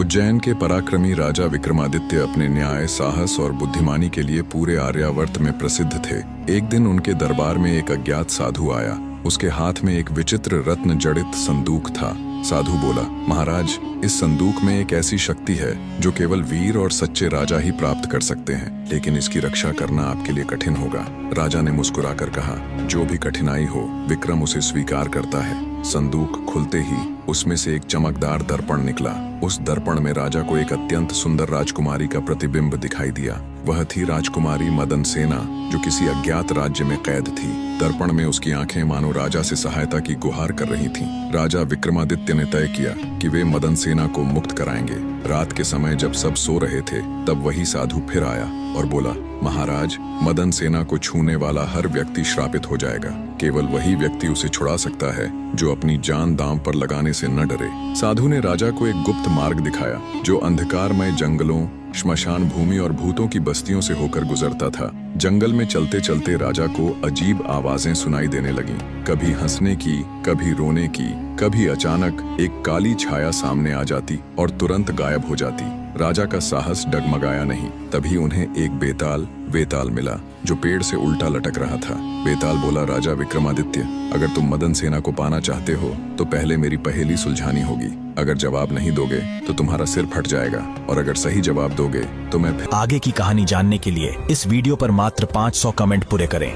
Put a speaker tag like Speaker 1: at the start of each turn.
Speaker 1: उज्जैन के पराक्रमी राजा विक्रमादित्य अपने न्याय, साहस और बुद्धिमानी के लिए पूरे आर्यावर्त में प्रसिद्ध थे। एक दिन उनके दरबार में एक अज्ञात साधु आया। उसके हाथ में एक विचित्र रत्न जड़ित संदूक था। साधु बोला, महाराज, इस संदूक में एक ऐसी शक्ति है जो केवल वीर और सच्चे राजा ही प्राप्त कर सकते हैं, लेकिन इसकी रक्षा करना आपके लिए कठिन होगा। राजा ने मुस्कुराकर कहा, जो भी कठिनाई हो, विक्रम उसे स्वीकार करता है। संदूक खुलते ही उसमें से एक चमकदार दर्पण निकला। उस दर्पण में राजा को एक अत्यंत सुंदर राजकुमारी का प्रतिबिंब दिखाई दिया। वह थी राजकुमारी मदन सेना, जो किसी अज्ञात राज्य में कैद थी। दर्पण में उसकी आंखें मानो राजा से सहायता की गुहार कर रही थीं। राजा विक्रमादित्य ने तय किया कि वे मदन सेना को मुक्त कराएंगे। रात के समय जब सब सो रहे थे, तब वही साधु फिर आया और बोला, महाराज, मदन सेना को छूने वाला हर व्यक्ति श्रापित हो जाएगा। केवल वही व्यक्ति उसे छुड़ा सकता है जो अपनी जान दांव पर लगाने से न डरे। साधु ने राजा को एक गुप्त मार्ग दिखाया जो अंधकारमय जंगलों, श्मशान भूमि और भूतों की बस्तियों से होकर गुजरता था। जंगल में चलते चलते राजा को अजीब आवाजें सुनाई देने लगीं, कभी हंसने की, कभी रोने की, कभी अचानक एक काली छाया सामने आ जाती और तुरंत गायब हो जाती। राजा का साहस डगमगाया नहीं। तभी उन्हें एक वेताल मिला जो पेड़ से उल्टा लटक रहा था। बेताल बोला, राजा विक्रमादित्य, अगर तुम मदन सेना को पाना चाहते हो तो पहले मेरी पहेली सुलझानी होगी। अगर जवाब नहीं दोगे तो तुम्हारा सिर फट जाएगा, और अगर सही जवाब दोगे तो मैं
Speaker 2: आगे की कहानी जानने के लिए इस वीडियो पर मात्र 500 कमेंट पूरे करें।